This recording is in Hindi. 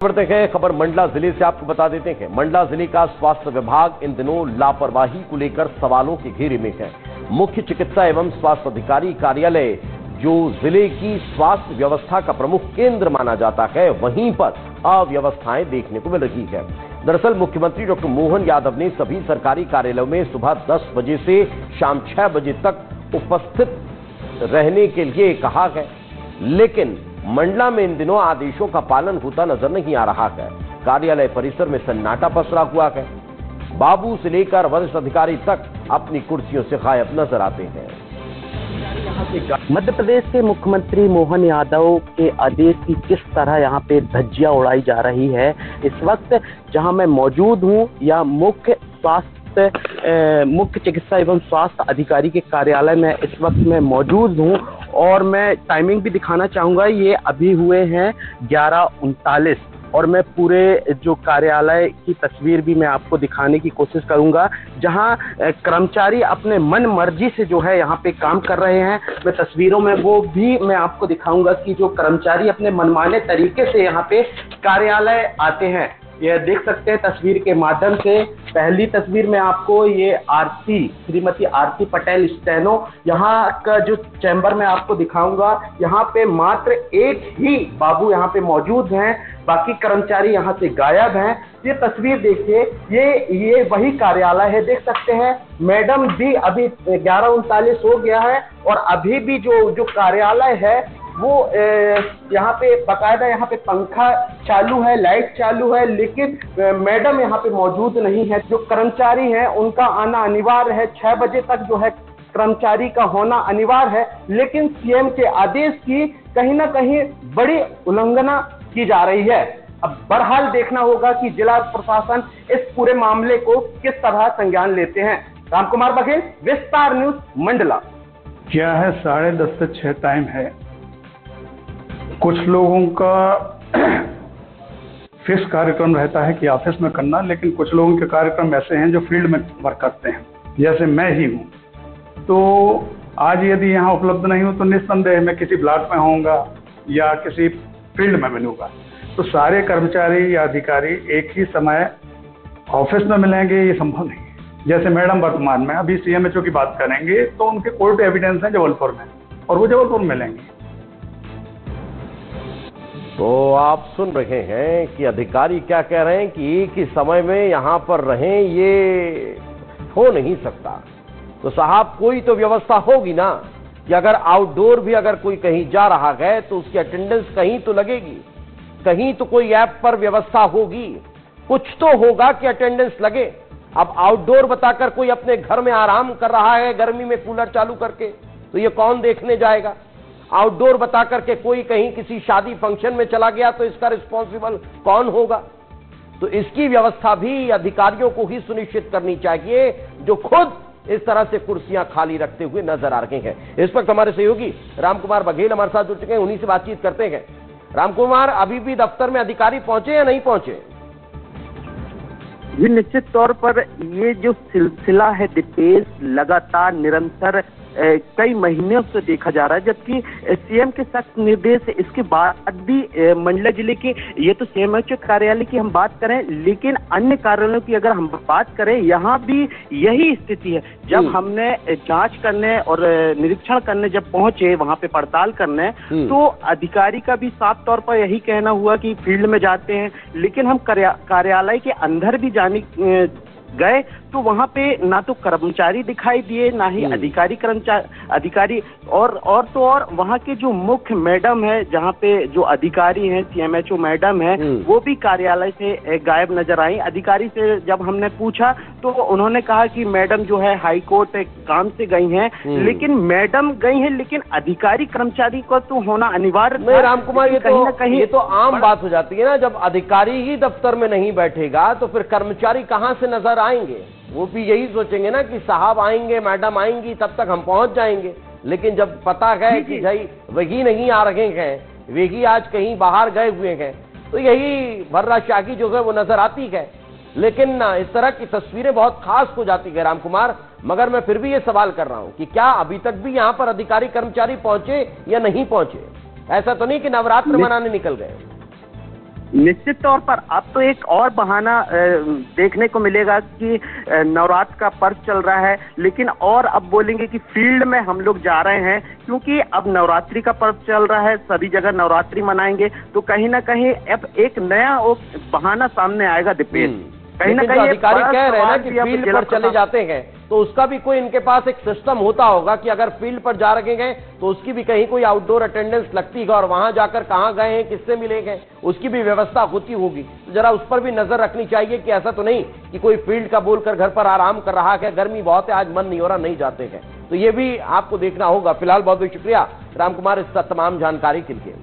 बढ़ते हैं खबर मंडला जिले से। आपको बता देते हैं मंडला जिले का स्वास्थ्य विभाग इन दिनों लापरवाही को लेकर सवालों के घेरे में है। मुख्य चिकित्सा एवं स्वास्थ्य अधिकारी कार्यालय जो जिले की स्वास्थ्य व्यवस्था का प्रमुख केंद्र माना जाता है, वहीं पर अव्यवस्थाएं देखने को मिल रही है। दरअसल मुख्यमंत्री डॉक्टर मोहन यादव ने सभी सरकारी कार्यालयों में सुबह 10 बजे से शाम 6 बजे तक उपस्थित रहने के लिए कहा है, लेकिन मंडला में इन दिनों आदेशों का पालन होता नजर नहीं आ रहा है। कार्यालय परिसर में सन्नाटा पसरा हुआ है। बाबू से लेकर वरिष्ठ अधिकारी तक अपनी कुर्सियों से गायब नजर आते हैं। मध्य प्रदेश के मुख्यमंत्री मोहन यादव के आदेश की किस तरह यहाँ पे धज्जियां उड़ाई जा रही है। इस वक्त जहाँ मैं मौजूद हूँ या मुख्य चिकित्सा एवं स्वास्थ्य अधिकारी के कार्यालय में इस वक्त मैं मौजूद हूँ और मैं टाइमिंग भी दिखाना चाहूँगा। ये अभी हुए हैं 11:39 और मैं पूरे जो कार्यालय की तस्वीर भी मैं आपको दिखाने की कोशिश करूंगा, जहां कर्मचारी अपने मन मर्जी से जो है यहाँ पे काम कर रहे हैं। मैं तस्वीरों में वो भी मैं आपको दिखाऊंगा कि जो कर्मचारी अपने मनमाने तरीके से यहाँ पे कार्यालय आते हैं। यह देख सकते हैं तस्वीर के माध्यम से। पहली तस्वीर में आपको ये श्रीमती आरती पटेल स्टेनो यहाँ का जो चैम्बर में आपको दिखाऊंगा। यहाँ पे मात्र एक ही बाबू यहाँ पे मौजूद हैं, बाकी कर्मचारी यहाँ से गायब हैं। ये तस्वीर देखिए, ये वही कार्यालय है। देख सकते हैं मैडम भी अभी 11:39 हो गया है और अभी भी जो कार्यालय है वो यहाँ पे बाकायदा यहाँ पे पंखा चालू है, लाइट चालू है, लेकिन मैडम यहाँ पे मौजूद नहीं है। जो कर्मचारी हैं उनका आना अनिवार्य है। 6 बजे तक जो है कर्मचारी का होना अनिवार्य है, लेकिन सीएम के आदेश की कहीं ना कहीं बड़ी उल्लंघना की जा रही है। अब बहरहाल देखना होगा कि जिला प्रशासन इस पूरे मामले को किस तरह संज्ञान लेते हैं। रामकुमार बघेल, विस्तार न्यूज, मंडला। क्या है 10:30 से 6 टाइम है। कुछ लोगों का फिक्स कार्यक्रम रहता है कि ऑफिस में करना, लेकिन कुछ लोगों के कार्यक्रम ऐसे हैं जो फील्ड में वर्क करते हैं, जैसे मैं ही हूँ। तो आज यदि यहाँ उपलब्ध नहीं हो तो निस्संदेह मैं किसी ब्लॉक में होऊंगा या किसी फील्ड में मिलूंगा। तो सारे कर्मचारी या अधिकारी एक ही समय ऑफिस में मिलेंगे, ये संभव नहीं है। जैसे मैडम वर्तमान में अभी सीएमएचओ की बात करेंगे तो उनके कोर्ट एविडेंस है जबलपुर में और वो जबलपुर में मिलेंगे। तो आप सुन रहे हैं कि अधिकारी क्या कह रहे हैं कि एक ही समय में यहां पर रहें, ये हो नहीं सकता। तो साहब कोई तो व्यवस्था होगी ना कि अगर आउटडोर भी अगर कोई कहीं जा रहा है तो उसकी अटेंडेंस कहीं तो लगेगी, कहीं तो कोई ऐप पर व्यवस्था होगी, कुछ तो होगा कि अटेंडेंस लगे। अब आउटडोर बताकर कोई अपने घर में आराम कर रहा है गर्मी में कूलर चालू करके, तो ये कौन देखने जाएगा। आउटडोर बता करके कोई कहीं किसी शादी फंक्शन में चला गया तो इसका रिस्पॉन्सिबल कौन होगा। तो इसकी व्यवस्था भी अधिकारियों को ही सुनिश्चित करनी चाहिए, जो खुद इस तरह से कुर्सियां खाली रखते हुए नजर आ रहे हैं। इस वक्त हमारे सहयोगी रामकुमार बघेल हमारे साथ जुड़ चुके हैं, उन्हीं से बातचीत करते हैं। रामकुमार, अभी भी दफ्तर में अधिकारी पहुंचे या नहीं पहुंचे? जी, निश्चित तौर पर ये जो सिलसिला है दिपेश लगातार निरंतर कई महीनों से देखा जा रहा है, जबकि सीएम के सख्त निर्देश इसके बाद भी मंडला जिले के, ये तो सीएमएचओ कार्यालय की हम बात करें, लेकिन अन्य कार्यालयों की अगर हम बात करें, यहाँ भी यही स्थिति है। जब हमने जांच करने और निरीक्षण करने जब पहुंचे वहां पे पड़ताल करने, तो अधिकारी का भी साफ तौर पर यही कहना हुआ कि फील्ड में जाते हैं, लेकिन हम कार्यालय के अंदर भी जाने गए तो वहां पे ना तो कर्मचारी दिखाई दिए, ना ही अधिकारी और वहां के जो मुख्य मैडम है, जहां पे जो अधिकारी हैं सीएमएचओ मैडम है, वो भी कार्यालय से गायब नजर आई। अधिकारी से जब हमने पूछा तो उन्होंने कहा कि मैडम जो है हाई कोर्ट काम से गई हैं, लेकिन मैडम गई हैं, लेकिन अधिकारी कर्मचारी को तो होना अनिवार्य नहीं। रामकुमार, ये तो आम बात हो जाती है ना, जब अधिकारी ही दफ्तर में नहीं बैठेगा तो फिर कर्मचारी कहां से नजर आएंगे। वो भी यही सोचेंगे ना कि साहब आएंगे, मैडम आएंगी, तब तक हम पहुंच जाएंगे। लेकिन जब पता है कि भाई वही नहीं आ रहे हैं, वही आज कहीं बाहर गए हुए हैं, तो यही भर्राशागी जो है वो नजर आती है। लेकिन इस तरह की तस्वीरें बहुत खास हो जाती है रामकुमार। मगर मैं फिर भी ये सवाल कर रहा हूं कि क्या अभी तक भी यहां पर अधिकारी कर्मचारी पहुंचे या नहीं पहुंचे? ऐसा तो नहीं कि नवरात्र मनाने निकल गए। निश्चित तौर पर अब तो एक और बहाना देखने को मिलेगा कि नवरात्र का पर्व चल रहा है, लेकिन और अब बोलेंगे कि फील्ड में हम लोग जा रहे हैं, क्योंकि अब नवरात्रि का पर्व चल रहा है, सभी जगह नवरात्रि मनाएंगे, तो कहीं ना कहीं अब एक नया बहाना सामने आएगा दीपेश। कहीं ना कहीं अधिकारी कह रहे हैं ना कि फील्ड पर चले जाते हैं, तो उसका भी कोई इनके पास एक सिस्टम होता होगा कि अगर फील्ड पर जा रखे गए तो उसकी भी कहीं कोई आउटडोर अटेंडेंस लगती है और वहां जाकर कहां गए हैं, किससे मिले गए, उसकी भी व्यवस्था होती होगी। तो जरा उस पर भी नजर रखनी चाहिए कि ऐसा तो नहीं कि कोई फील्ड का बोलकर घर पर आराम कर रहा है, गर्मी बहुत है आज मन नहीं हो रहा, नहीं जाते हैं। तो ये भी आपको देखना होगा। फिलहाल बहुत बहुत शुक्रिया राम कुमार इस तमाम जानकारी के लिए।